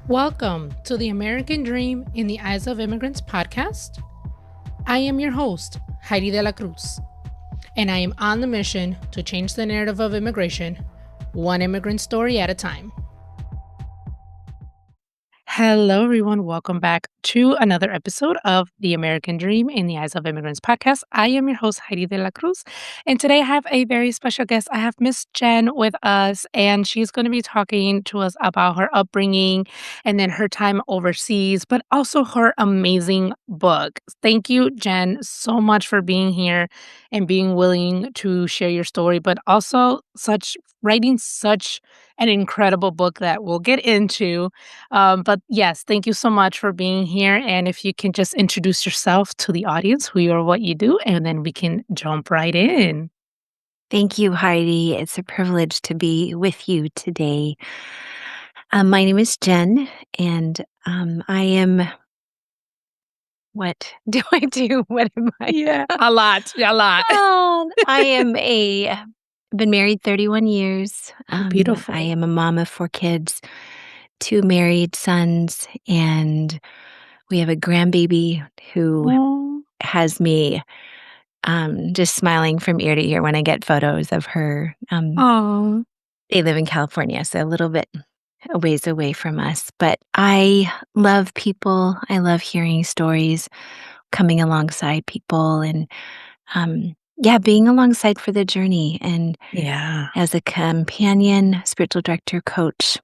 Welcome to the American Dream in the Eyes of Immigrants podcast. I am your host, Heidy De La Cruz, and I am on the mission to change the narrative of immigration, one immigrant story at a time. Hello, everyone. Welcome back to another episode of The American Dream in the Eyes of Immigrants podcast. I am your host, Heidy De La Cruz, and today I have a very special guest. I have Miss Jenn with us, and she's going to be talking to us about her upbringing and then her time overseas, but also her amazing book. Thank you, Jenn, so much for being here and being willing to share your story, but also writing such an incredible book that we'll get into. But yes, thank you so much for being here. And if you can just introduce yourself to the audience, who you are, what you do, and then we can jump right in. Thank you, Heidy. It's a privilege to be with you today. My name is Jenn, and I am. What do I do? What am I? Yeah, a lot. Been married 31 years. Beautiful. I am a mom of 4 kids, 2 married sons, and we have a grandbaby who has me just smiling from ear to ear when I get photos of her. They live in California, so a little bit a ways away from us. But I love people. I love hearing stories, coming alongside people, and being alongside for the journey. And as a companion, spiritual director, coach.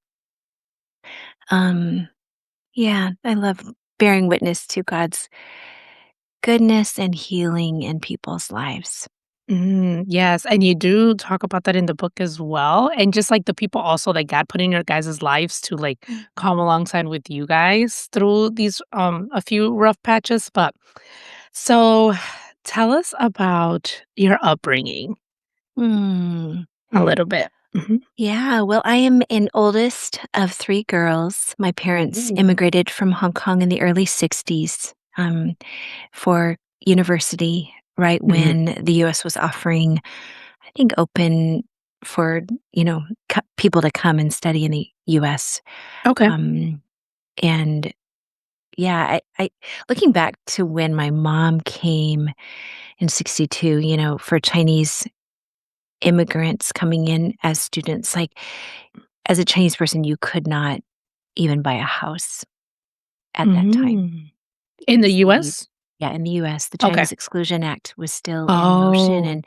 I love bearing witness to God's goodness and healing in people's lives. Yes, and you do talk about that in the book as well, and just, like, the people also that God put in your guys' lives to, like, come alongside with you guys through these, a few rough patches, but so tell us about your upbringing a little bit. Mhm. Yeah, well, I am an oldest of 3 girls. My parents Ooh. immigrated from Hong Kong in the early 60s for university, right when the U.S. was offering, I think, open for, people to come and study in the U.S. Okay. And I looking back to when my mom came in 62, for Chinese immigrants coming in as students, like, as a Chinese person, you could not even buy a house at that time. In the The US? Yeah, in the US, the Okay. Chinese Exclusion Act was still in motion Oh.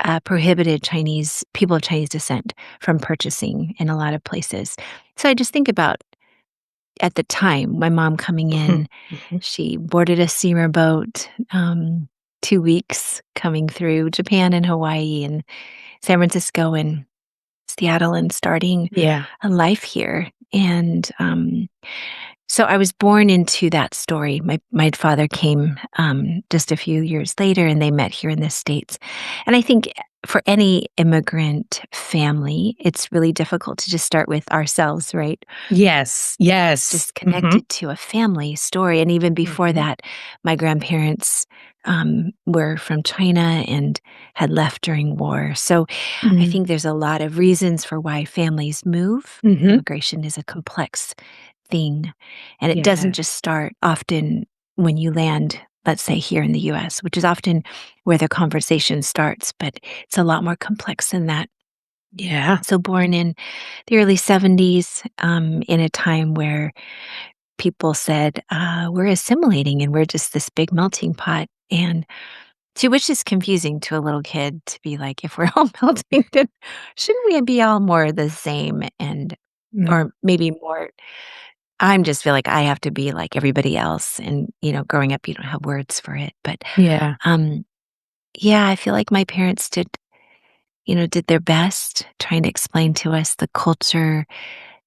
and prohibited people of Chinese descent from purchasing in a lot of places. So I just think about, at the time, my mom coming in, she boarded a steamer boat, 2 weeks coming through Japan and Hawaii and San Francisco and Seattle and starting Yeah. a life here. And so I was born into that story. My father came just a few years later, and they met here in the States. And I think for any immigrant family, it's really difficult to just start with ourselves, right? Yes. Just connected to a family story. And even before that, my grandparents were from China and had left during war. So I think there's a lot of reasons for why families move. Immigration is a complex thing, and it doesn't just start often when you land, let's say, here in the US, which is often where the conversation starts, but it's a lot more complex than that. Yeah. So born in the early 70s, in a time where people said, we're assimilating and we're just this big melting pot. And to which is confusing to a little kid to be like, if we're all melting, then shouldn't we be all more the same? And, or maybe more, I just feel like I have to be like everybody else. And, growing up, you don't have words for it. But Yeah. I feel like my parents did their best trying to explain to us the culture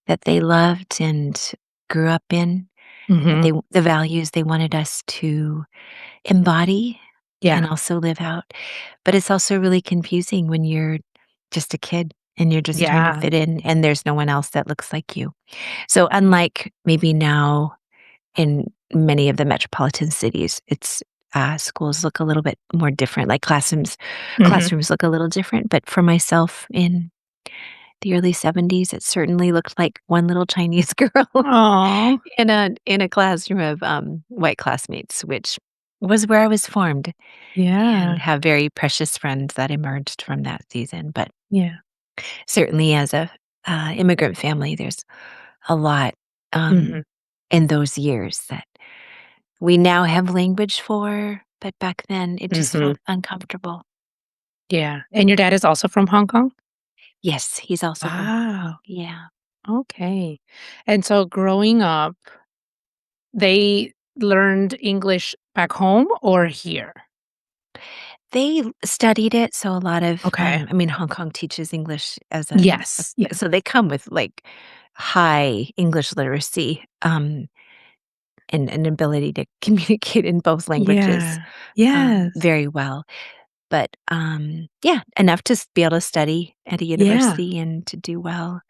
that they loved and grew up in, that the values they wanted us to embody and also live out. But it's also really confusing when you're just a kid and you're just trying to fit in and there's no one else that looks like you. So unlike maybe now in many of the metropolitan cities, it's schools look a little bit more different, like classrooms look a little different. But for myself in the early '70s, it certainly looked like one little Chinese girl Aw. in a classroom of, white classmates, which was where I was formed and Yeah. have very precious friends that emerged from that season. But Yeah. certainly as a, immigrant family, there's a lot, Mhm. in those years that we now have language for, but back then it just Mhm. felt uncomfortable. Yeah. And your dad is also from Hong Kong? Yes, he's also from Hong Kong. Wow. Yeah. Okay. And so growing up, they learned English back home or here? They studied it, so a lot of, Okay. I mean, Hong Kong teaches English as a Yes. Yes. so they come with, like, high English literacy, and an ability to communicate in both languages, Yeah. Yes. very well. But, yeah, enough to be able to study at a Yeah. university and to do well.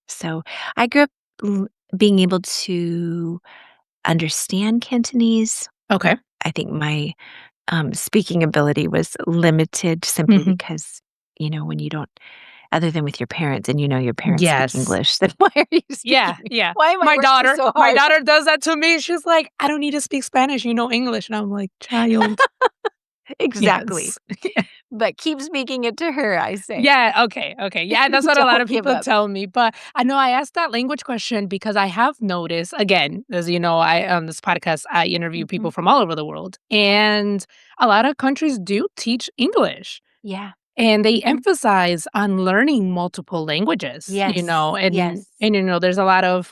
So, I grew up l being able to understand Cantonese. Okay. I think my, speaking ability was limited simply Mhm. because, when you don't other than with your parents and your parents speak Yes. English, then why are you Yeah, speaking yeah. why am I My working daughter so my hard? daughter does that to me. She's like, "I don't need to speak Spanish, you know English." And I'm like, "Child." Exactly. Yes. But keep speaking it to her, I say. Yeah, okay, okay. Yeah, that's what a lot Don't of give people up. tell me, but I know I asked that language question because I have noticed, again, as you know, I on this podcast, I interview people Mhm. from all over the world, and a lot of countries do teach English, Yeah. and they Mhm. emphasize on learning multiple languages, Yes. and Yes. there's a lot of,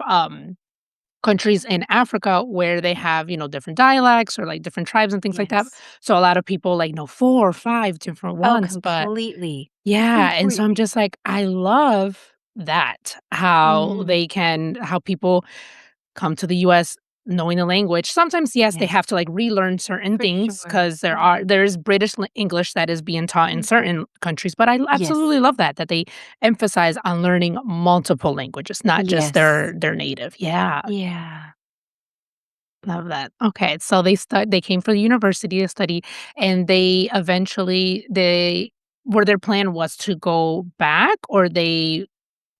countries in Africa where they have, different dialects or, like, different tribes and things like that, Yes. so a lot of people, like, know 4 or 5 different Oh, ones, but completely. yeah, and so I'm Completely. just like, I love that, how Mm. how people come to the US knowing the language. Sometimes, yes, they Yes. have to, like, relearn certain For things sure. because Yeah. there is British English that is being taught in Mhm. certain countries, but I Yes. absolutely love that they emphasize on learning multiple languages, not just Yes. their native. Yeah, Yeah. love that. Okay, so they came for the university to study, and they eventually where their plan was to go back, or they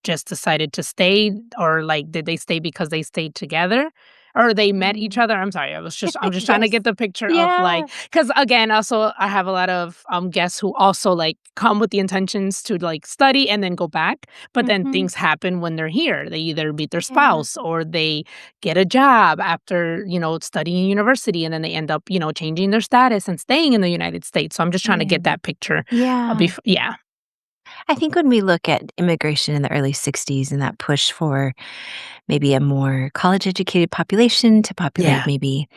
just decided to stay, or, like, did they stay because they stayed together? Or they met each Mm. other? I'm sorry, I'm just trying to Yes. get the picture of, Yeah. like, because again, also, I have a lot of, guests who also, like, come with the intentions to, like, study and then go back, but then Mhm. things happen when they're here. They either meet their Yeah. spouse or they get a job after, studying university, and then they end up, changing their status and staying in the United States, so I'm just trying to Yeah. get that picture, Yeah. yeah. I think when we look at immigration in the early '60s and that push for maybe a more college-educated population to populate Yeah. maybe,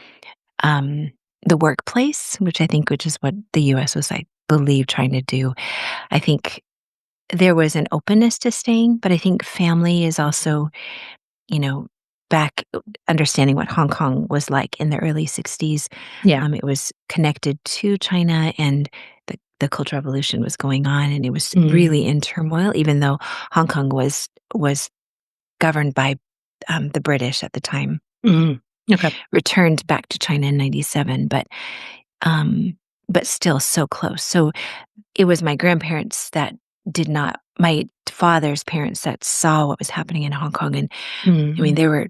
um, the workplace, which is what the US was, I believe, trying to do. I think there was an openness to staying, but I think family is Mhm. also, you know, back understanding what Hong Kong was like in the early '60s. Yeah. It was connected to China, and the Cultural Revolution was going on, and it was really Mm. in turmoil, even though Hong Kong was governed by, the British at the time, Mhm. Okay. returned back to China in '97, um, but still so close. So, it was my grandparents that did not my father's parents that saw what was happening in Hong Kong, and, I mean, Mhm. there were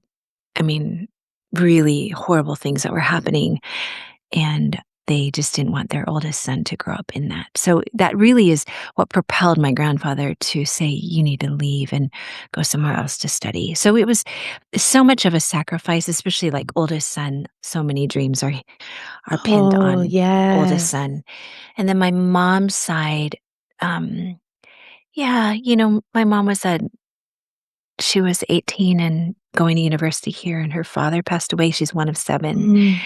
I mean, really horrible things that were happening, and they just didn't want their oldest son to grow up in that. So that really is what propelled my grandfather to say, "You need to leave and go somewhere Wow. else to study." So it was so much of a sacrifice, especially like oldest son, so many dreams are pinned Oh, on oldest yes. son. And then my mom's side, um, yeah, my mom she was 18 and going to university here, and her father passed away. She's one of 7. Mm,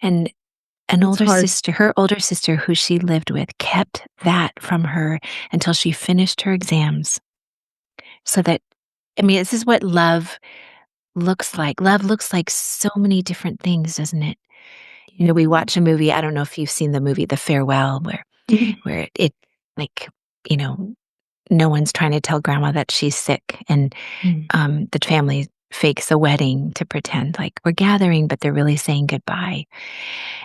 And that's hard. her older sister who she lived with kept that from her until she finished her exams. So that I mean, this is what love looks like. Love looks like so many different things, doesn't it? Yeah. We watch a movie, I don't know if you've seen the movie The Farewell, Mhm. where it like, you know, no one's trying to tell grandma that she's sick, and Mm. the family fakes a wedding to pretend like we're gathering, but they're really saying goodbye.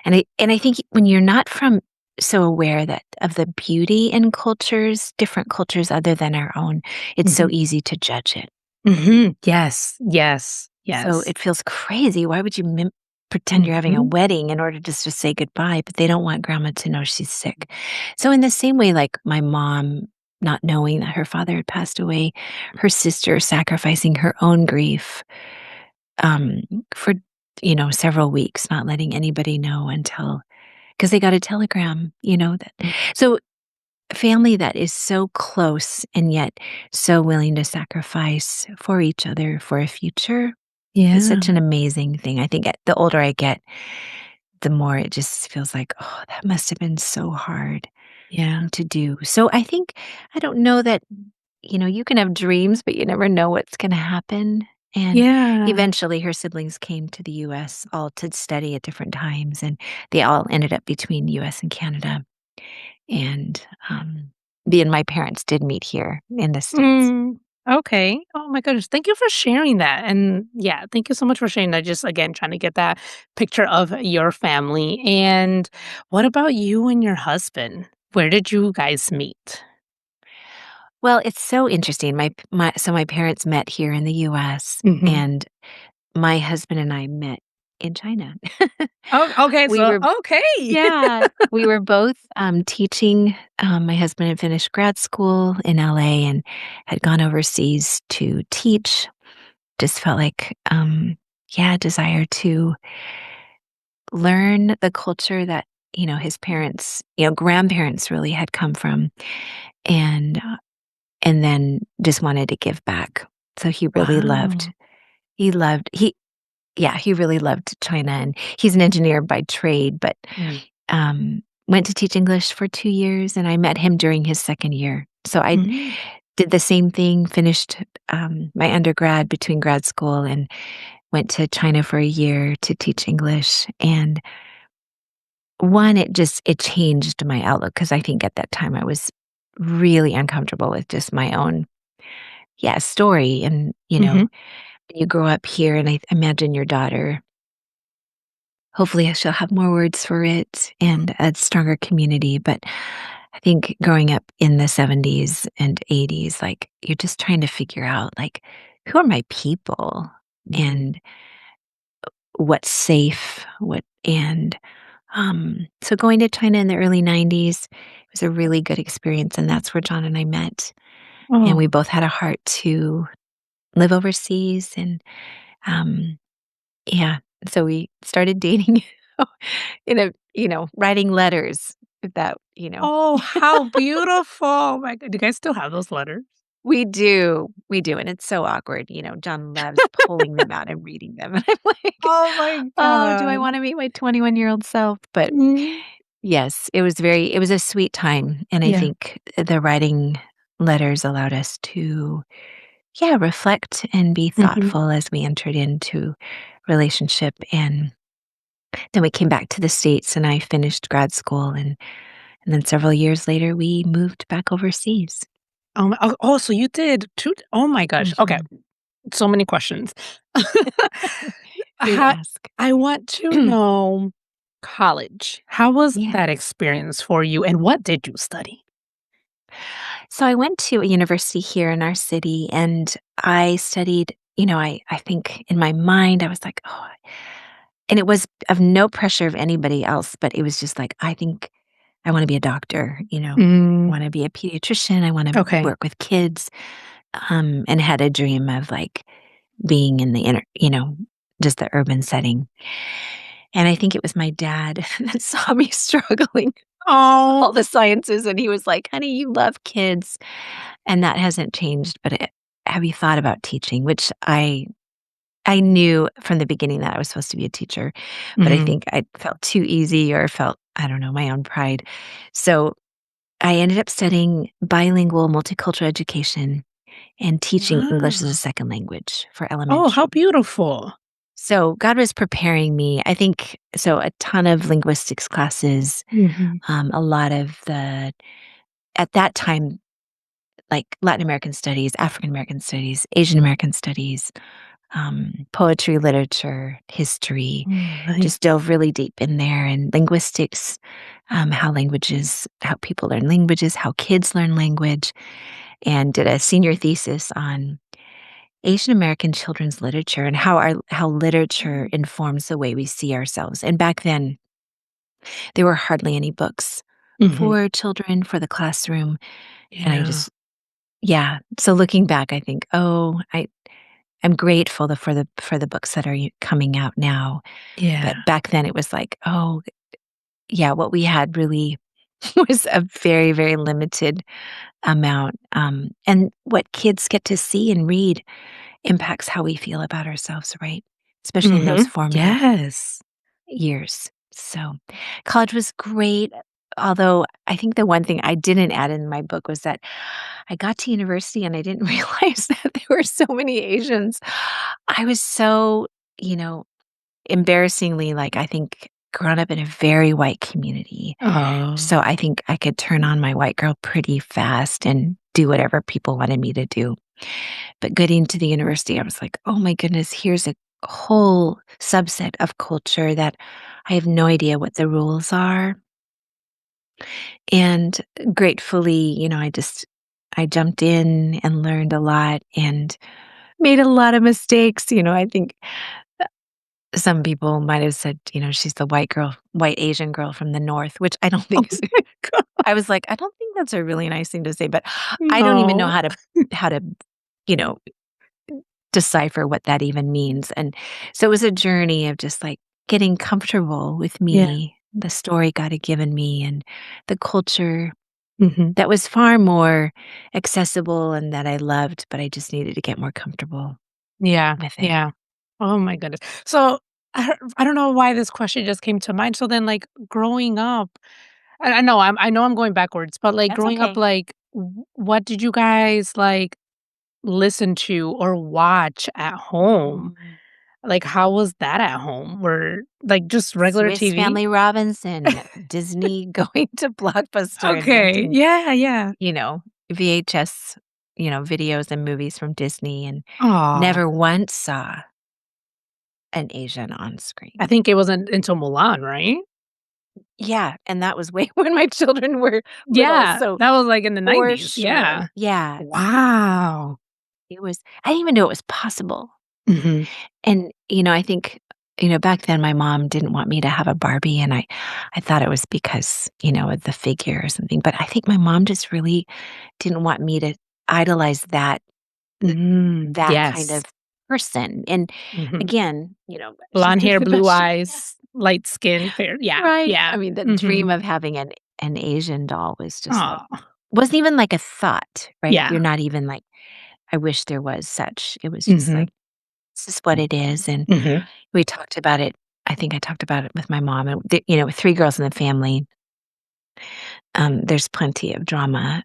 And I think when you're not from so aware that of the beauty in cultures, different cultures other than our own, it's so Mhm. easy to judge it. Mhm. Yes. Yes. So Yes. it feels crazy. Why would you pretend you're having a Mhm. wedding in order just to say goodbye? But they don't want grandma to know she's sick. So, in the same way, like my mom not knowing that her father had passed away, her sister sacrificing her own grief um, for, several weeks, not letting anybody know until because they got a telegram, that. Mm. So, family that is so close and yet so willing to sacrifice for each other for a future is such Yeah. an amazing thing. I think the older I get, the more it just feels like, oh, that must have been so hard Yeah. to do. So I think, I don't know that, you can have dreams, but you never know what's going to happen. And Yeah. eventually her siblings came to the US all to study at different times, and they all ended up between US and Canada. And and my parents did meet here in the States. Mm. Okay. Oh my goodness. Thank you for sharing that. And yeah, thank you so much for sharing that. Just again, trying to get that picture of your family. And what about you and your husband? Where did you guys meet? Well, it's so interesting. My parents met here in the US, Hmm. and my husband and I met in China. Oh, okay. We So, were okay. Yeah, we were both, teaching. My husband had finished grad school in LA and had gone overseas to teach. Just felt like, desire to learn the culture that, his parents, grandparents really had come from, and, uh, and then just wanted to give back. So Wow. he loved he yeah, he really loved China, and he's an engineer by trade, but, Mm. went to teach English for 2 years, and I met him during his 2nd year. So I Mm. did the same thing, finished, my undergrad between grad school and went to China for a year to teach English, and it changed my outlook because I think at that time I was really uncomfortable with just my own, story, and, Mhm. you grow up here, and I imagine your daughter, hopefully, she'll have more words for it and a stronger community, but I think growing up in the '70s and '80s, like, you're just trying to figure out, like, who are my people Mhm. and what's safe, so going to China in the early '90s was a really good experience, and that's where John and I met, and we Oh. both had a heart to live overseas, and, um yeah, so we started dating writing letters that. Oh, how beautiful. Oh my god. Do you guys still have those letters? We do, and it's so awkward, John loves pulling them out and reading them, and I'm like, Oh my "Oh, do I god. wanna meet my 21-year-old self?" But, Mm. yes, it was a sweet time, and I Yeah. think the writing letters allowed us to, reflect and be Mhm. thoughtful as we entered into relationship, and then we came back to the States, and I finished grad school, and then several years later, we moved back overseas. Oh, so you did 2 oh my gosh. Okay, Mhm. so many questions. Do How ask. I want to know college. How was that Yes. experience for you, and what did you study? So I went to a university here in our city, and I studied, I think in my mind, I was like, oh, and it was of no pressure of anybody else, but it was just like, I think I want to be a doctor, I Mm, want to be a pediatrician. I want to okay. work with kids, and had a dream of like being in the just the urban setting. And I think it was my dad that saw me struggling with Oh. all the sciences, and he was like, "Honey, you love kids." And that hasn't changed, but have you thought about teaching? Which I knew from the beginning that I was supposed to be a teacher, but I Mhm. think I felt too easy or felt, I don't know, my own pride. So I ended up studying bilingual multicultural education and teaching English as a Wow. second language for Oh, how elementary. beautiful. So God was preparing me. I think so. A ton of linguistics classes, Mhm. a lot of the at that time, like Latin American studies, African American studies, Asian American studies, poetry, literature, history, Nice. just dove really deep in there, and linguistics, how people learn languages, how kids learn language, and did a senior thesis on Asian American children's literature and how literature informs the way we see ourselves. And back then, there were hardly any books Mhm. for children for the classroom, and I Yeah. just yeah. So looking back, I think, oh, I'm grateful for the books that are coming out now. Yeah. But back then, it was like, oh, yeah, what we had really was a very, very limited amount. And what kids get to see and read impacts how we feel about ourselves, right? Especially in those Mhm. formative Yes. years. So college was great. Although I think the one thing I didn't add in my book was that I got to university and I didn't realize that there were so many Asians. I was so, you know, embarrassingly, like, I think, grown up in a very white community. Oh. So I think I could turn on my white girl pretty fast and do whatever people wanted me to do. But getting to the university, I was like, "Oh my goodness, here's a whole subset of culture that I have no idea what the rules are." And gratefully, I jumped in and learned a lot and made a lot of mistakes. I think some people might have said, she's the white Asian girl from the North, which I don't Oh think is my god. I was like, I don't think that's a really nice thing to say, but I don't even know No. how to, you know, decipher what that even means. And so it was a journey of just like getting comfortable with Yeah. me, the story God had given me, and the culture Mhm. that was far more accessible and that I loved, but I just needed to get more comfortable Yeah. with it. Yeah. Oh my goodness. So, I don't know why this question just came to mind. So then, like, growing up, I know I'm going backwards, but, like, That's growing up, okay. like, what did you guys, like, listen to or watch at home? Mm. Like, how was that at home? Were like, just regular Swiss TV? Family Robinson, Disney, going to Blockbuster and Okay. renting, Yeah, yeah. you know, VHS, videos and movies from Disney, and Aw. never once saw an Asian on screen. I think it wasn't until Mulan, right? Yeah, and that was way when my children were little, Yeah, so that was, like, in the for '90s. sure. Yeah. Yeah, Wow. I didn't even know it was possible. Mhm. And, I think, back then my mom didn't want me to have a Barbie, and I thought it was because, of the figure or something, but I think my mom just really didn't want me to idolize that kind Yes. of person. And Mhm. again, she's Blonde doing hair, the blue best she can. eyes, light skin, fair yeah, Right. yeah. I mean, the dream Mhm. of having an Asian doll was just like Aw. wasn't even like a thought, right? Yeah. You're not even like, I wish there was such. It was just Mhm. like, this is what it is. And Mhm. we talked about it. I think I talked about it with my mom. And, with three girls in the family, there's plenty of drama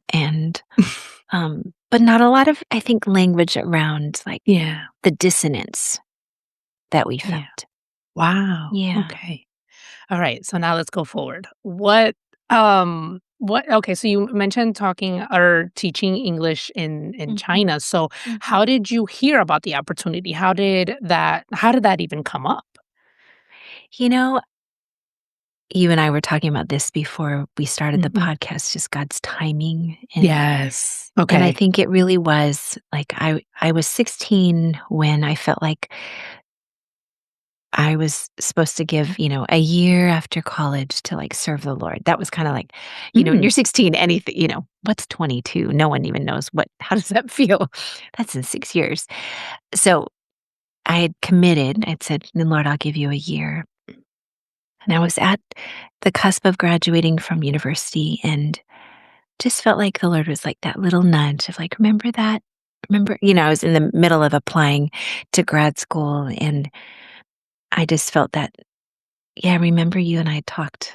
but not a lot of, I think, language around like Yeah. the dissonance that we Yeah. felt. Wow. Yeah. Okay. Alright, so now let's go forward. What okay, so you mentioned talking or teaching English in Hmm. China, so Hmm. how did you hear about the opportunity? How did that even come up? You know, you and I were talking about this before we started the Mhm. podcast, just God's timing. Yes. And I Okay. think it really was like I was 16 when I felt like I was supposed to give, a year after college to like serve the Lord. That was kind of like, when Mm. you're 16, anything, what's 22? No one even knows how does that feel? That's in 6 years. So I had committed. I'd said, Lord, I'll give you a year. And I was at the cusp of graduating from university and just felt like the Lord was like that little nudge of like, remember that? Remember, I was in the middle of applying to grad school and I just felt that, yeah, remember you and I talked.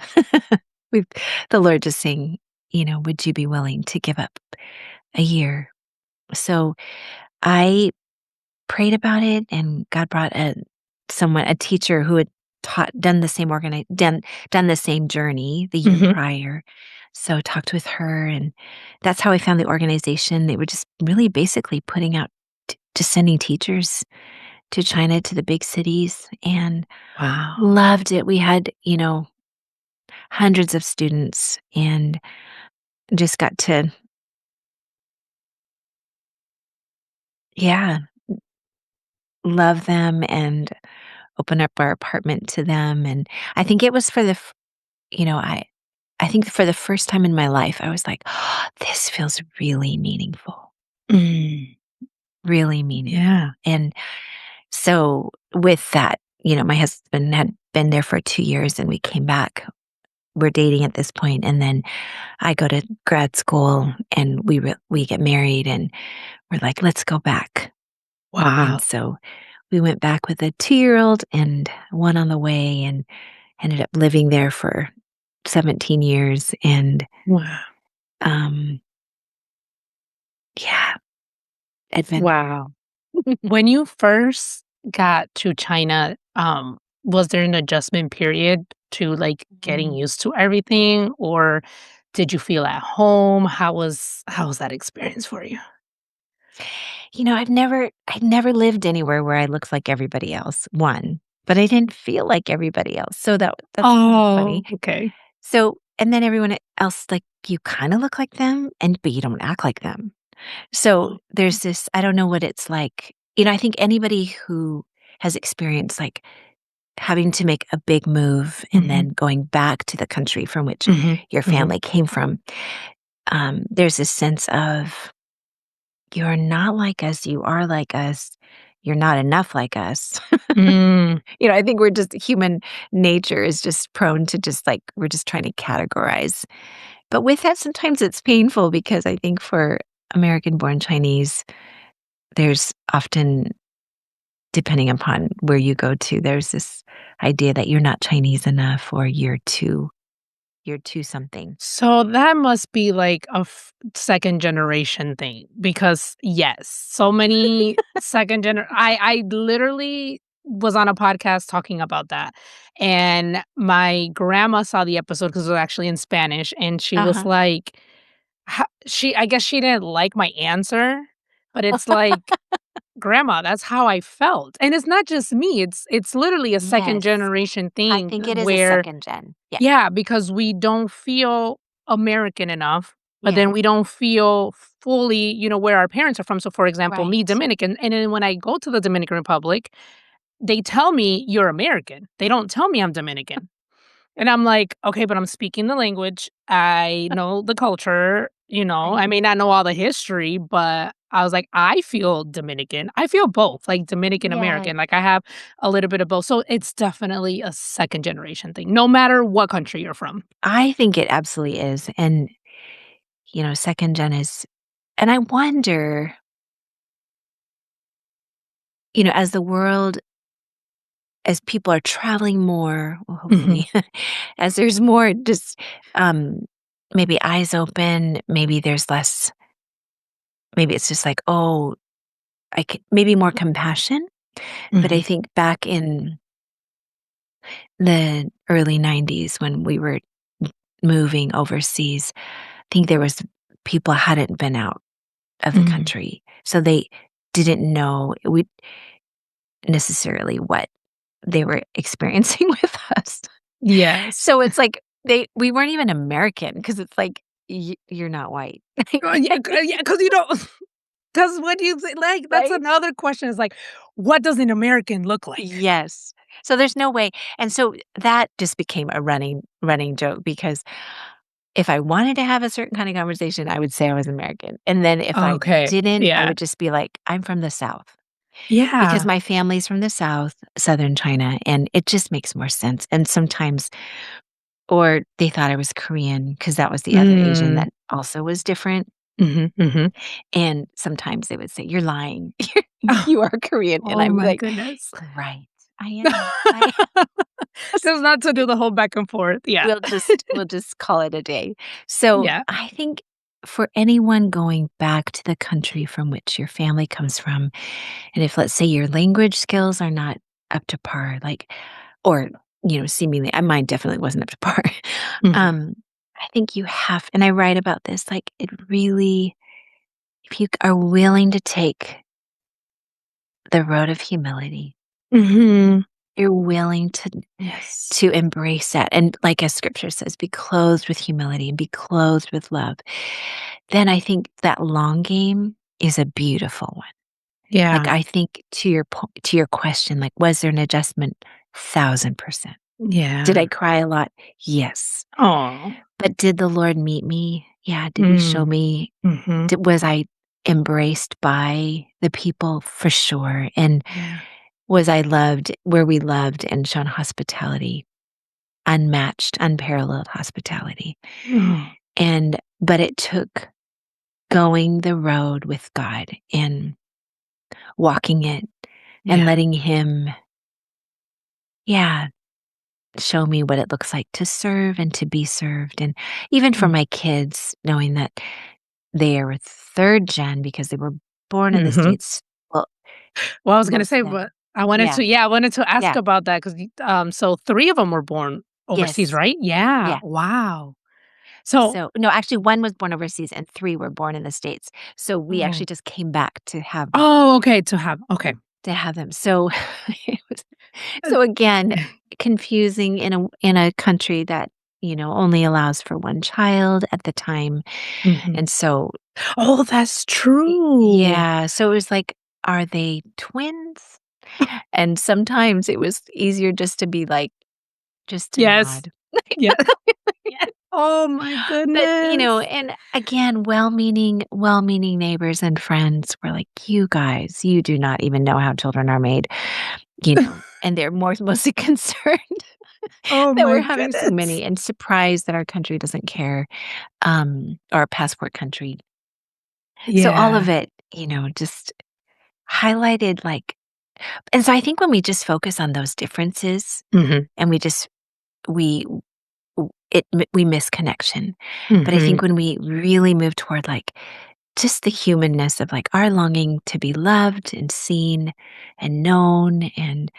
With the Lord just saying, would you be willing to give up a year? So I prayed about it and God brought a teacher who had done the same done the same journey the year Mhm. prior. So talked with her and that's how I found the organization. They were just really basically putting out just sending teachers to China, to the big cities, and Wow. loved it. We had, hundreds of students and just got to, yeah, love them and open up our apartment to them. And I think it was for the, you know, I think for the first time in my life, I was like, oh, this feels really meaningful, Mm. really meaningful. Yeah. And so with that, my husband had been there for 2 years and we came back. We're dating at this point, and then I go to grad school and we get married and we're like, let's go back. And Wow. so we went back with a 2-year-old and one on the way and ended up living there for 17 years. And Wow. um, yeah, adventure. Wow. When you first got to China, was there an adjustment period to, like, getting Mm. used to everything, or did you feel at home? How was that experience for you? I'd never lived anywhere where I looked like everybody else, one, but I didn't feel like everybody else. So that's kind of funny. Oh, okay. So, and then everyone else, like, you kind of look like them, but you don't act like them. So Oh. there's this, I don't know what it's like. I think anybody who has experienced like having to make a big move and Mhm, then going back to the country from which mhm, your mhm. family came from, there's this sense of you're not like us, you are like us, you're not enough like us. Mm. I think we're just human nature is just prone to just like, we're just trying to categorize. But with that, sometimes it's painful because I think for American born Chinese, there's often, depending upon where you go to, there's this idea that you're not Chinese enough or you're too something. So that must be like a second generation thing because yes, so many I literally was on a podcast talking about that. And my grandma saw the episode because it was actually in Spanish and she was Uh-huh. like I guess she didn't like my answer, but it's like grandma, that's how I felt. And it's not just me, it's literally a second Yes. generation I thing think it is a where second gen. Yeah. yeah, because we don't feel American enough, but Yeah. then we don't feel fully, where our parents are from. So, for example, me, Right. Dominican, and then when I go to the Dominican Republic, they tell me you're American. They don't tell me I'm Dominican. And I'm like, okay, but I'm speaking the language. I know the culture, I Right. may not know all the history, but I was like, I feel Dominican. I feel both, like Dominican Yeah. American. Like I have a little bit of both. So it's definitely a second generation thing, no matter what country you're from. I think it absolutely is. And, second gen is, and I wonder, as the world, as people are traveling more, well, Mhm. hopefully, as there's more just um, maybe eyes open, maybe there's less, maybe it's just like, oh, maybe more compassion. But I Mhm. think back in the early 90s when we were moving overseas, I think there was people hadn't been out of the Mhm. country. So they didn't know necessarily what they were experiencing with us. Yes. So it's like we weren't even American because it's like you're not white. Yeah, because you don't, because what do you say? Like, that's Right? another question is like, what does an American look like? Yes. So there's no way. And so that just became a running joke because if I wanted to have a certain kind of conversation, I would say I was American. And then if I Okay. didn't, I Yeah. would just be like, I'm from the South because Yeah. my family's from the South, Southern China, and it just makes more sense. And sometimes, or they thought I was Korean because that was the other Asian Mm. that also was different. Mhm, mhm. And sometimes they would say, "You're lying. Oh, You are Korean." And oh I'm my like, goodness. "Right. I am. I am." Just not to do the whole back and forth. Yeah. We'll just call it a day. So, Yeah. I think for anyone going back to the country from which your family comes from, and if, let's say, your language skills are not up to par, like or, seemingly mine definitely wasn't up to par. Mhm. Um, I think you have and I write about this, like, it really if you are willing to take the road of humility. Mhm. You're willing Yes. to embrace that, and like as scripture says, be clothed with humility and be clothed with love. Then I think that long game is a beautiful one. Like, Yeah. I think to your question, like, was there an adjustment? 1,000%. Did Yeah. I cry a lot? Yes. Oh. But did the Lord meet me? Yeah. Did he show Mm. me Mhm. was I embraced by the people? For sure. And Yeah. was I loved where we loved and shown hospitality? Unmatched, unparalleled hospitality. Oh. And but it took going the road with God and walking it and Yeah. letting him, yeah, show me what it looks like to serve and to be served. And even for Mm. my kids, knowing that they are third gen because they were born in the Mhm. States. Well, Well, I was gonna most say, of them. but I wanted Yeah. to I wanted to ask Yeah. about that 'cause so 3 of them were born overseas, Yes. right? Yeah. Yeah. Wow. So So no, actually, one was born overseas and three were born in the States. So we oh. actually just came back Oh, okay, to have okay. to have them. So it was, Uh, so again, confusing in a country that, only allows for one child at the time. Mhm. And so Oh, that's true. yeah, so it was like, are they twins? And sometimes it was easier just to be like, just to Yes. nod. Yeah. Yeah. Oh my But, goodness. and again, well-meaning neighbors and friends were like, "You guys, you do not even know how children are made," and they're mostly concerned Oh that my we're having so goodness. many and surprised that our country doesn't care, our passport country. So all of Yeah. it, just highlighted, like, and so I think when we just focus on those differences Mhm. and we we miss connection. But I Mhm. think when we really move toward, like, just the humanness of, like, our longing to be loved and seen and known, and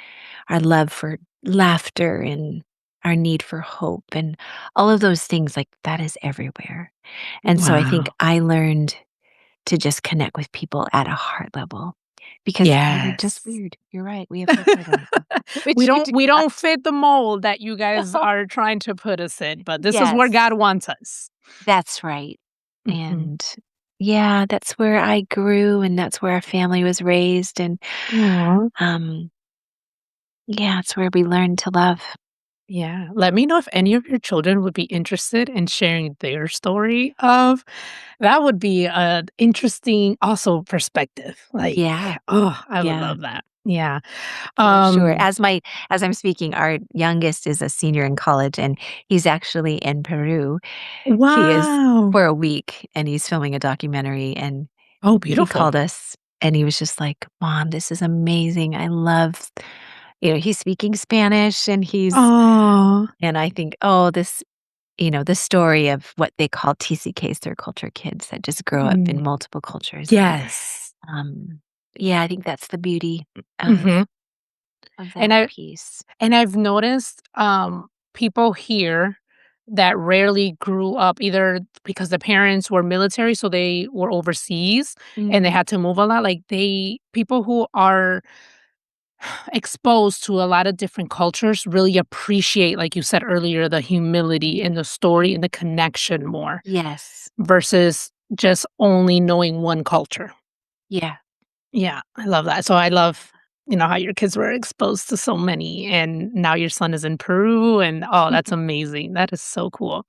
our love for laughter and our need for hope and all of those things, like, that is everywhere. And so I think Wow. I learned to just connect with people at a heart level because we're just Yes. weird. You're right. We have hearts like that, We which you don't do we not. don't fit the mold that you guys No. are trying to put us in, but this is where Yes. God wants us. That's right. Mhm. And yeah, that's where I grew and that's where our family was raised, and Aw. um yeah, it's where we learned to love. Yeah. Let me know if any of your children would be interested in sharing their story of that would be an interesting also perspective. Like, Yeah. oh, I would Yeah, love that. Yeah. for sure. Um, As I'm speaking, our youngest is a senior in college and he's actually in Peru. He is wow. for a week and he's filming a documentary, and Oh, he beautiful. called us and he was just like, "Mom, this is amazing. I love," he's speaking Spanish Oh. and I think, "Oh, this," the story of what they call TCKs, third culture kids that just grow up Mm. in multiple cultures. And Yes. um, yeah, I think that's the beauty of Mhm. And that I piece. and I've noticed, people here that rarely grew up either because the parents were military, so they were overseas and they Mm, had to move a lot, like, people who are exposed to a lot of different cultures really appreciate, like you said earlier, the humility in the story and the connection more yes. versus just only knowing one culture. Yeah. Yeah, I love that. So I love, how your kids were exposed to so many and now your son is in Peru and oh, that's amazing. That is so cool.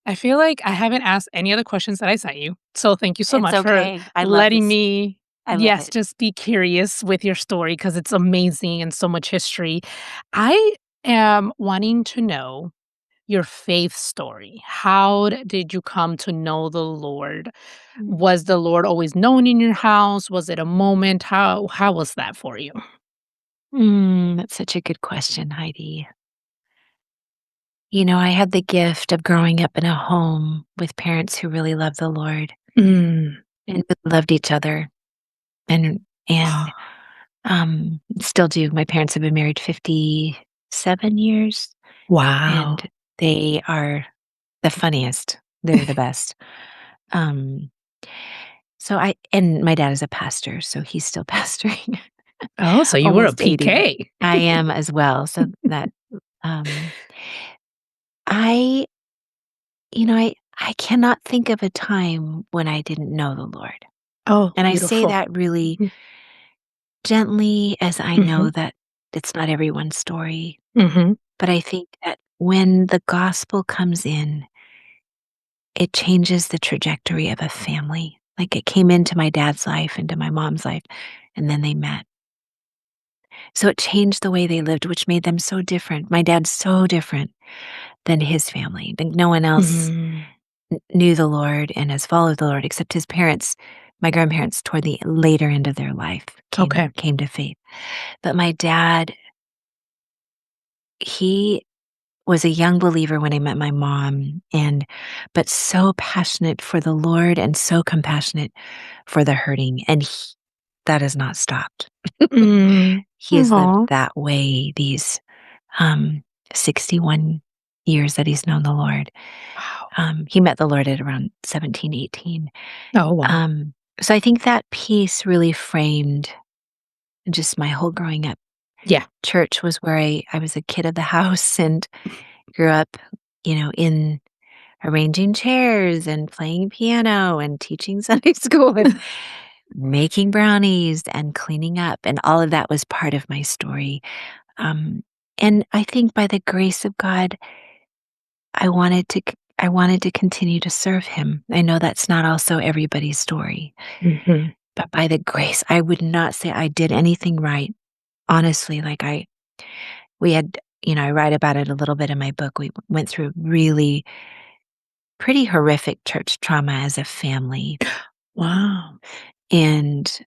I feel like I haven't asked any other questions that I sent you. So thank you so It's much for okay. I love letting this. me I love yes, it. just be curious with your story because it's amazing and so much history. I am wanting to know your faith story. How did you come to know the Lord? Mm. Was the Lord always known in your house? Was it a moment? How was that for you? That's such a good question, Heidi. I had the gift of growing up in a home with parents who really loved the Lord Mm. and who loved each other, and still do. My parents have been married 57 years, and Wow. they are the funniest. They're the best. Um, and my dad is a pastor, so he's still pastoring. Oh, so you were a Almost 80. PK. I am as well, so that, um I I cannot think of a time when I didn't know the Lord, Oh, and I say beautiful. that really Mhm, gently, as I mhm, know that it's not everyone's story, mhm, but I think that when the gospel comes in, it changes the trajectory of a family. Like, it came into my dad's life, into my mom's life, and then they met. So it changed the way they lived, which made them so different. My dad's so different than his family. Like, no one else mhm. knew the Lord and has followed the Lord except his parents. My grandparents, toward the later end of their life, came Okay. came to faith. But my dad, he was a young believer when I met my mom, and but so passionate for the Lord and so compassionate for the hurting, and that has not stopped. Mm. He has lived Aw. that way these, um, 61 years that he's known the Lord. Wow. He met the Lord at around 17, 18. Oh, wow. So I think that piece really framed just my whole growing up. Yeah. Church was where I was a kid of the house and grew up, in arranging chairs and playing piano and teaching Sunday school and making brownies and cleaning up, and all of that was part of my story. Um, and I think by the grace of God, I wanted to continue to serve Him. I know that's not also everybody's story, Mhm. but by the grace, I would not say I did anything right. Honestly, like we had, I write about it a little bit in my book. We went through really pretty horrific church trauma as a family, Wow. and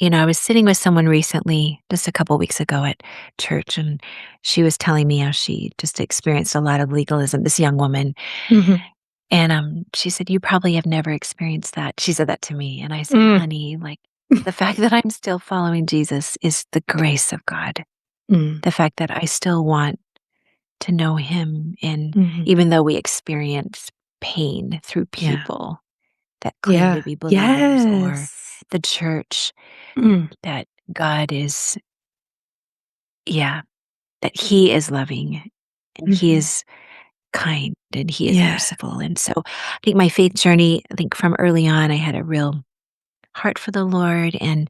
I was sitting with someone recently, just a couple weeks ago at church, and she was telling me how she just experienced a lot of legalism, this young woman. Mhm. And she said, "You probably have never experienced that." She said that to me. And I said, Mm. "Honey, like the fact that I'm still following Jesus is the grace of God. Mm. The fact that I still want to know him. And Mhm. even though we experience pain through Yeah. people that claim to Yeah. be believers or Yes. the church, Mm. that God is, yeah, that He is loving and He Mhm. is kind and He is Yeah. merciful. And so I think my faith journey, I think from early on, I had a real heart for the Lord. And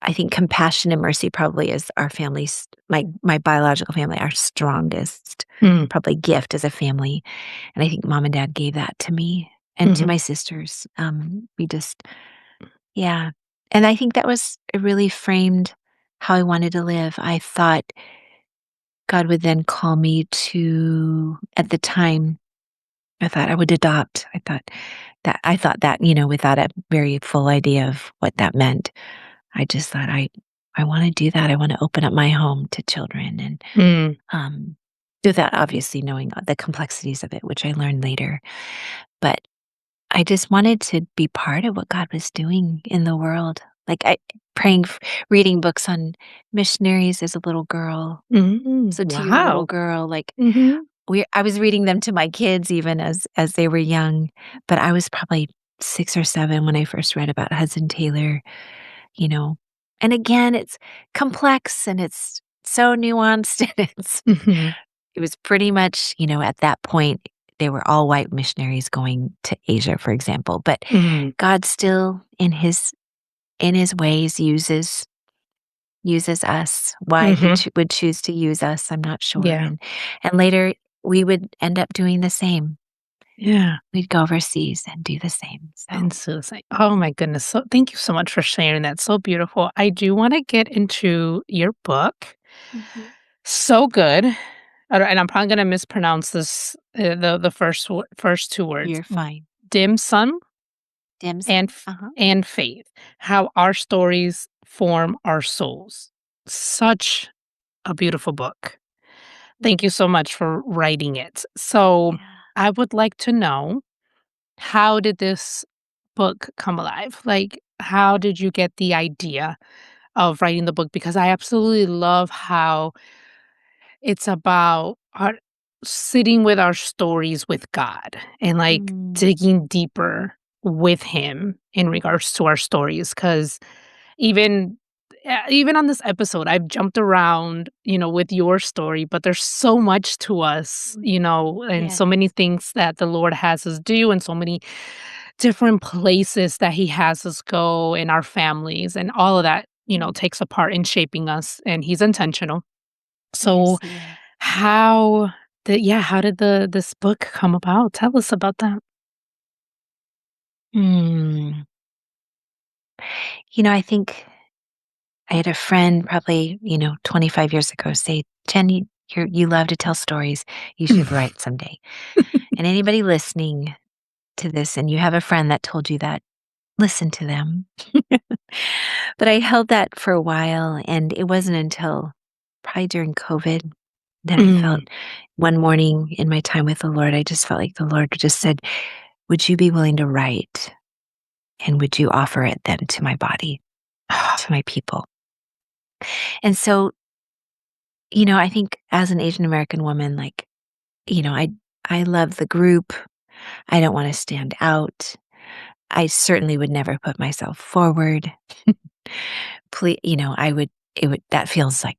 I think compassion and mercy probably is our family's, my biological family, our strongest Mm. probably gift as a family. And I think mom and dad gave that to me and to Mhm. my sisters. We just, yeah. And I think that was it really framed how I wanted to live. I thought God would then call me to, at the time, I thought I would adopt. I thought that, without a very full idea of what that meant. I just thought I want to do that. I want to open up my home to children and Mm. um without obviously knowing the complexities of it, which I learned later. But I just wanted to be part of what God was doing in the world. Like reading books on missionaries as a little girl. Mm. So to your little Wow. girl, like Mhm. I was reading them to my kids even as they were young, but I was probably 6 or 7 when I first read about Hudson Taylor, you know. And again, it's complex and it's so nuanced and Mhm. it was pretty much, at that point they were all white missionaries going to Asia, for example, but Mhm. God still in his ways uses us. Why he Mhm. would choose to use us, I'm not sure. Yeah. And later we would end up doing the same. Yeah. We'd go overseas and do the same. So, And suicide. Oh my goodness. So thank you so much for sharing that. So beautiful. I do want to get into your book. mhm. So good. And I'm probably going to mispronounce this the first two words. You're fine. Dim sum Dim and sum. Uh-huh. and faith. How our stories form our souls. Such a beautiful book. Thank you so much for writing it. So, Yeah. I would like to know, how did this book come alive? Like, how did you get the idea of writing the book? Because I absolutely love how it's about our sitting with our stories with God and, like, Mm. digging deeper. with him in regards to our stories, 'cause even even on this episode, I've jumped around, with your story, but there's so much to us, and Yes. so many things that the Lord has us do and so many different places that he has us go in our families and all of that, takes a part in shaping us, and he's intentional. Yes, So he is. how did this book come about? Tell us about that. Mm. I think I had a friend probably, 25 years ago say, "Jen, you love to tell stories. You should write someday." And anybody listening to this and you have a friend that told you that, listen to them. But I held that for a while, and it wasn't until probably during COVID that I felt Mm, one morning in my time with the Lord, I just felt like the Lord just said, "Would you be willing to write? And would you offer it then to my body, to my people?" And so, I think as an Asian American woman, like, I love the group. I don't want to stand out. I certainly would never put myself forward. I would, that feels like,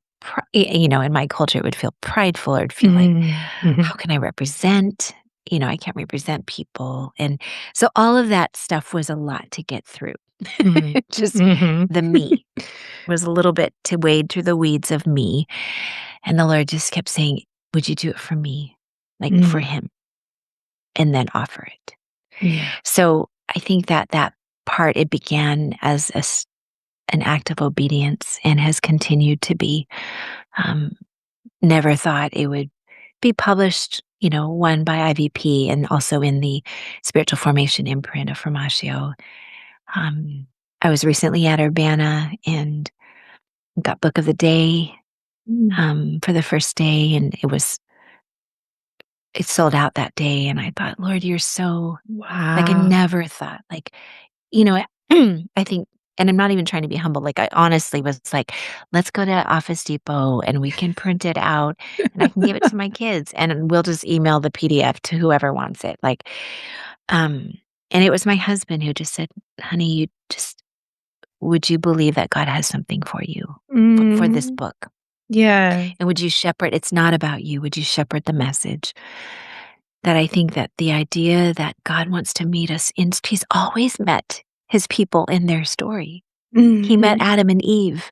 in my culture, it would feel prideful or it'd feel like, mhm, how can I represent? I can't represent people. And so all of that stuff was a lot to get through. mhm, Just mhm, the me was a little bit to wade through the weeds of me. And the Lord just kept saying, would you do it for me? Like for mm, him, and then offer it. yeah, So I think that part, it began as an act of obedience and has continued to be. Um, Never thought it would be published, one by IVP and also in the spiritual formation imprint of Formatio. Um, I was recently at Urbana and got book of the day mm, for the first day, and it sold out that day. And I thought, Lord, you're so like I wow, never thought I think, and I'm not even trying to be humble. Like I honestly was like, let's go to Office Depot and we can print it out and I can give it to my kids and we'll just email the PDF to whoever wants it. Um, and it was my husband who just said, honey, would you believe that God has something for you for this mm, book? yeah, And would you shepherd? It's not about you. Would you shepherd the message? That I think that the idea that God wants to meet us he's always met his people in their story. He met mhm, Adam and Eve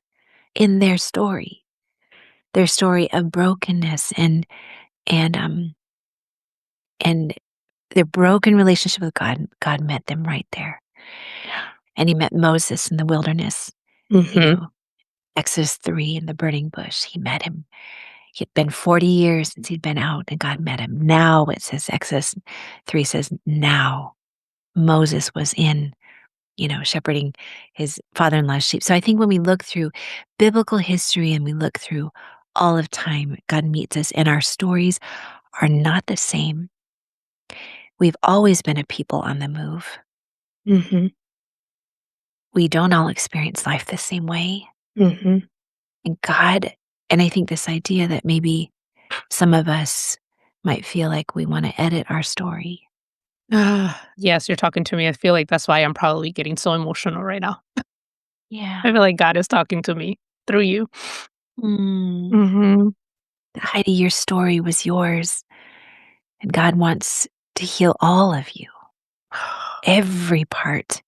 in their story of brokenness and and their broken relationship with God. God met them right there. yeah, And he met Moses in the wilderness, you mhm, know, Exodus 3 in the burning bush. He met him. He'd been 40 years since he'd been out and God met him. Now it says Exodus 3 says now Moses was in, shepherding his father-in-law's sheep. So I think when we look through biblical history and we look through all of time, God meets us and our stories are not the same. We've always been a people on the move. mhm, We don't all experience life the same way. mhm. And God, and I think this idea that maybe some of us might feel like we want to edit our story. Yes, you're talking to me. I feel like that's why I'm probably getting so emotional right now. Yeah. I feel like God is talking to me through you. Mm. Mhm. Heidi, your story was yours, and God wants to heal all of you, every part.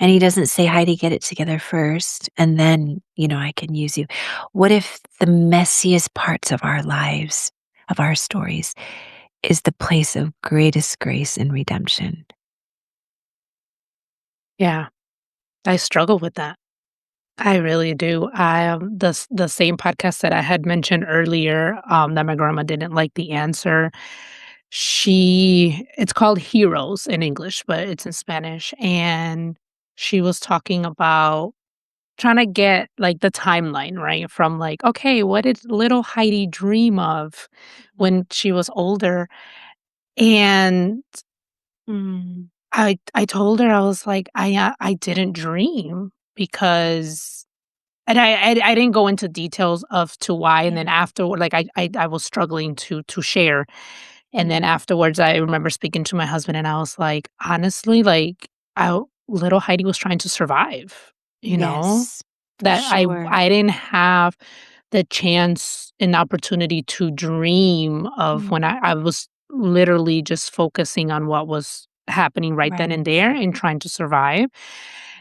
And he doesn't say, Heidi, get it together first, and then, I can use you. What if the messiest parts of our lives, of our stories, is the place of greatest grace and redemption? Yeah, I struggle with that. I really do. The same podcast that I had mentioned earlier, that my grandma didn't like the answer. It's called Heroes in English, but it's in Spanish, and she was talking about trying to get, like, the timeline, right, from, like, okay, what did little Heidi dream of when she was older? And Mm, I told her, I was like, I didn't dream because and I didn't go into details of to why, and then yeah, afterward, like, I was struggling to share, And then afterwards, I remember speaking to my husband, and I was like, "Honestly, like, I little Heidi was trying to survive," you know? Yes, for That sure. I didn't have the chance and opportunity to dream of Mm, when I was literally just focusing on what was happening right then and right. there and trying to survive.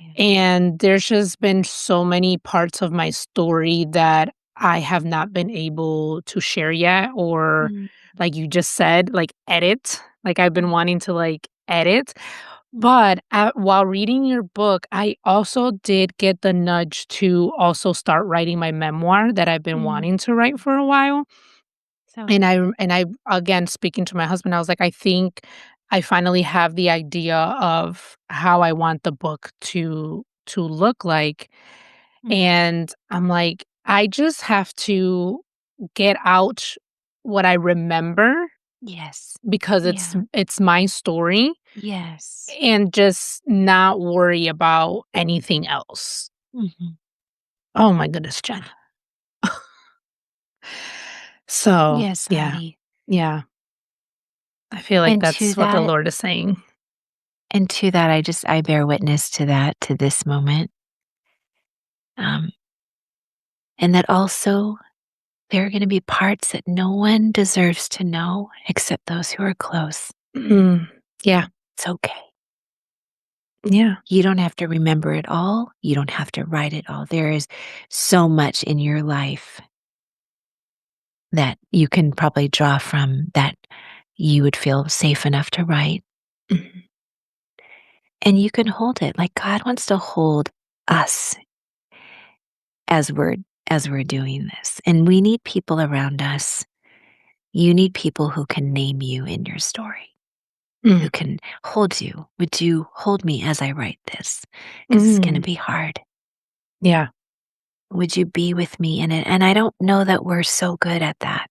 Yeah. And there's just been so many parts of my story that I have not been able to share yet, or Mm, like you just said, like edit. Like I've been mm, wanting to like edit. mm, But while reading your book, I also did get the nudge to also start writing my memoir that I've been mm. wanting to write for a while. So And good. I again, speaking to my husband, I was like, I think I finally have the idea of how I want the book to look like. Mm. And I'm like, I just have to get out what I remember Yes. because Yeah. it's my story, Yes. and just not worry about anything else. Mhm. Oh my goodness, Jen. So, Yes, yeah. Heidi. Yeah. I feel like And to that's what the that Lord is saying. and to that, I bear witness to that, to this moment. Um, and that also there are gonna be parts that no one deserves to know except those who are close. Mm. Yeah. It's okay. Yeah. You don't have to remember it all. You don't have to write it all. There is so much in your life that you can probably draw from that you would feel safe enough to write. Mhm. And you can hold it like God wants to hold us as we're as we're doing this. And we need people around us. You need people who can name you in your story, Mm. who can hold you. Would you hold me as I write this? Because it's going to Mm. be hard. Yeah. Would you be with me in it? And I don't know that we're so good at that.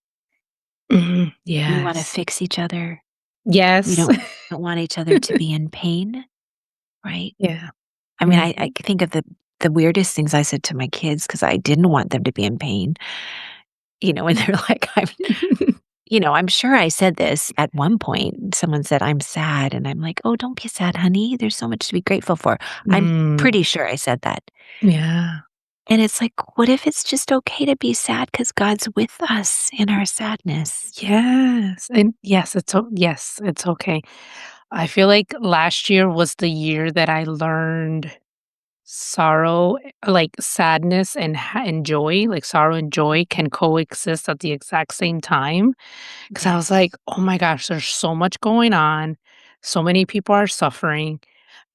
Mhm. We want to Yes. fix each other. We Yes. don't want each other to be in pain, right? Yeah. I mean, I Mhm. think of the weirdest things I said to my kids because I didn't want them to be in pain. And they're like, I'm sure I said this at one point. Someone said, I'm sad. And I'm like, oh, don't be sad, honey. There's so much to be grateful for. I'm Mm. pretty sure I said that. Yeah. And it's like, what if it's just okay to be sad because God's with us in our sadness? Yes. And yes, it's okay. I feel like last year was the year that I learned sorrow, like sadness and joy, like sorrow and joy can coexist at the exact same time. 'Cause I was Yes. like, "Oh my gosh, there's so much going on. So many people are suffering,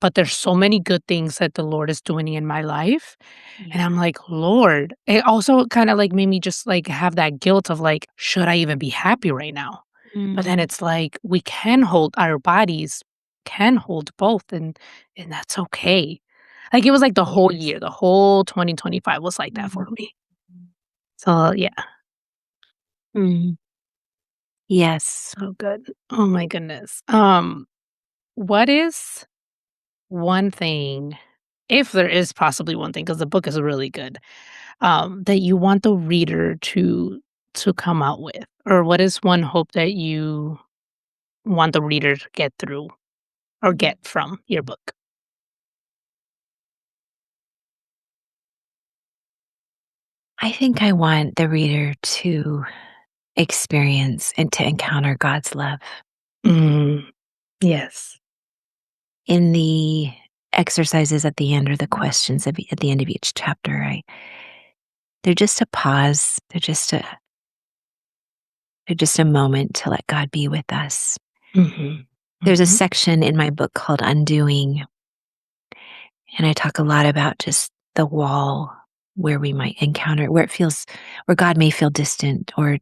but there's so many good things that the Lord is doing in my life." And Yeah. I'm like, "Lord." It also kinda, like, made me just, like, have that guilt of, like, "Should I even be happy right now?" But then Mm, it's like, we can hold our bodies can hold both, and that's okay. Like, it was like the whole yes. year, the whole 2025 was like that Mhm. for me. So, yeah, Mm. Yes. so good. Oh my goodness. What is one thing, if there is possibly one thing, because the book is really good, that you want the reader to come out with? Or what is one hope that you want the reader to get through or Mm. get from your book? I think I want the reader to experience and to encounter God's love. Mm, yes. In the exercises at the end or the questions at the end of each chapter, they're just a pause. They're just a moment to let God be with us. Mhm. There's a Mhm. section in my book called Undoing, and I talk a lot about just the wall where we might encounter, where God may feel distant, or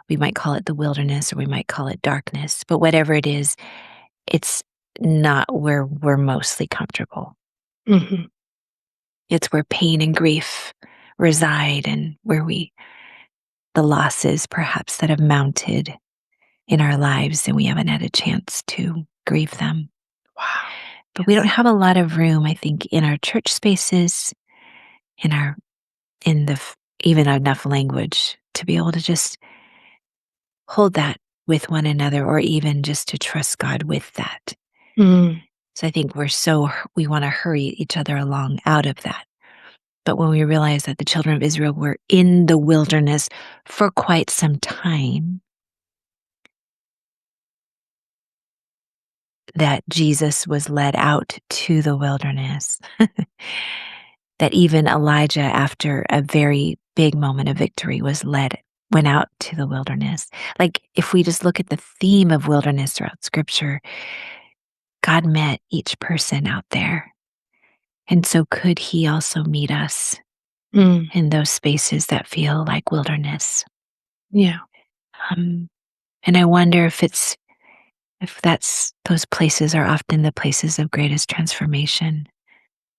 we might call it the wilderness, or we might call it darkness. But whatever it is, it's not where we're mostly comfortable. Mhm. It's where pain and grief reside, and where the losses perhaps that have mounted in our lives and we haven't had a chance to grieve them. Wow. But we don't Yes. have a lot of room, I think, in our church spaces, in our in the even enough language to be able to just hold that with one another, or even just to trust God with that. Mm. So I think we want to hurry each other along out of that. But when we realize that the children of Israel were in the wilderness for quite some time, that Jesus was led out to the wilderness, that even Elijah, after a very big moment of victory, went out to the wilderness. Like, if we just look at the theme of wilderness throughout Scripture, God met each person out there. And so could he also meet us Mm. in those spaces that feel like wilderness? Yeah. And I wonder if those places are often the places of greatest transformation.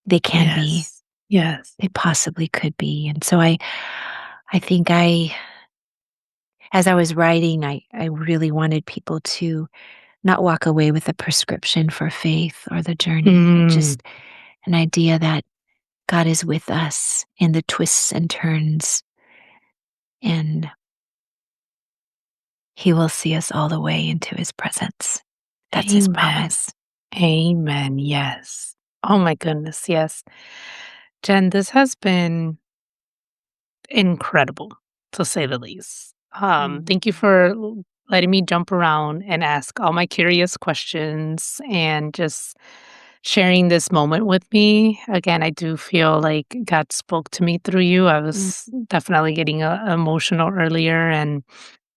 They can be. Yes. Yes. They possibly could be. And so I think as I was writing, I really wanted people to not walk away with a prescription for faith or the journey, but Mm. just an idea that God is with us in the twists and turns, and he will see us all the way into his presence. That's his Amen. promise. Amen. Yes. Oh my goodness. Yes. Jen, this has been incredible, to say the least. Thank you Mm. for letting me jump around and ask all my curious questions and just sharing this moment with me. Again, I do feel like God spoke to me through you. I Mm. was definitely getting emotional earlier and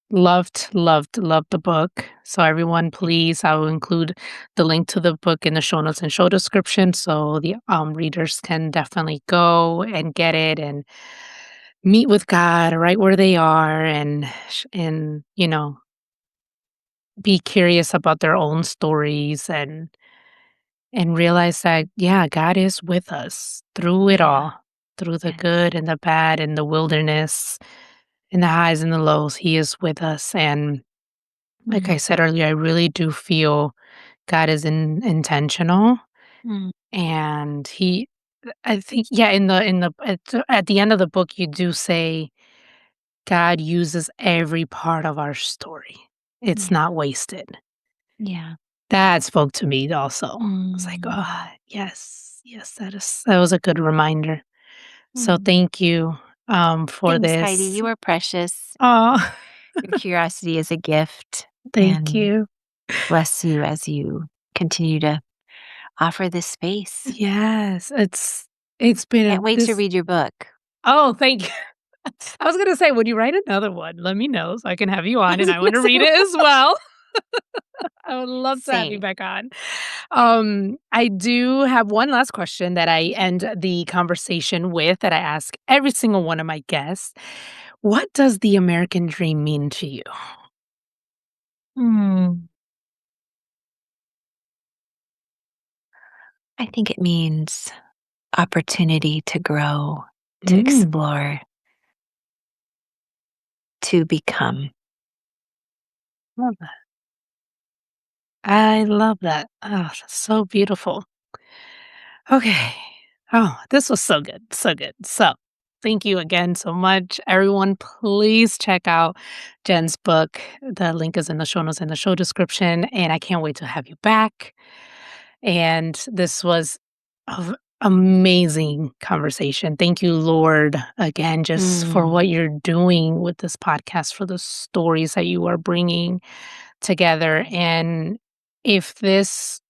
loved the book. So everyone, please, I will include the link to the book in the show notes and show description so the readers can definitely go and get it and meet with God right where they are and be curious about their own stories and realize that yeah, God is with us through it Yeah. all, through the Yes. good and the bad and the wilderness and the highs and the lows. He is with us and like I Mm. said earlier, I really do feel God is intentional Mm. and I think yeah, at the end of the book you do say God uses every part of our story. It's Yeah. not wasted. Yeah. That spoke to me also. I was like, Mm. "Oh, yes. Yes, that was a good reminder." So Mm. thank you, for Thanks, Heidi. this. You are precious. Oh, Your curiosity is a gift, thank and you. bless you as you continue to offer this space. Yes, it's been Can't wait to this read your book. oh, thank you. I was gonna say, when you write another one, let me know so I can have you I on, and was I gonna wanna say, read it as well. I would love to have you same. back on. I do have one last question that I end the conversation with that I ask every single one of my guests. What does the American dream mean to you? Hmm. I think it means opportunity to grow, to Mm, explore, to become. love that. I love that. Oh, that's so beautiful. Okay. Oh, this was so good. So good. So, thank you again so much. Everyone, please check out Jen's book. The link is in the show notes and the show description. And I can't wait to have you back. And this was an amazing conversation. Thank you, Lord, again, just for Mm. what you're doing with this podcast, for the stories that you are bringing together. And if this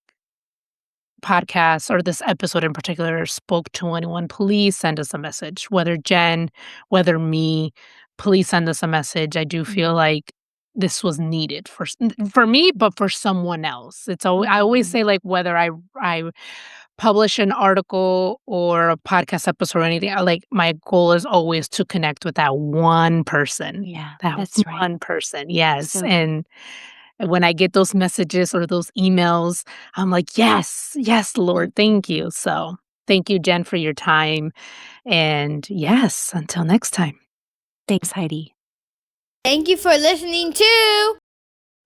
podcast or this episode in particular spoke to anyone, please send us a message. Whether Jen, whether me, please send us a message. I do feel Mm. like this was needed for me, but for someone else. I always Mm. say like whether I publish an article or a podcast episode or anything, like my goal is always to connect with that one person. Yeah, That that's right. one person. Yes. So good. And when I get those messages or those emails, I'm like, "Yes, yes, Lord, thank you." So, thank you, Jen, for your time, and yes, until next time. Thanks, Heidi. Thank you for listening to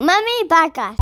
Mommy Podcast.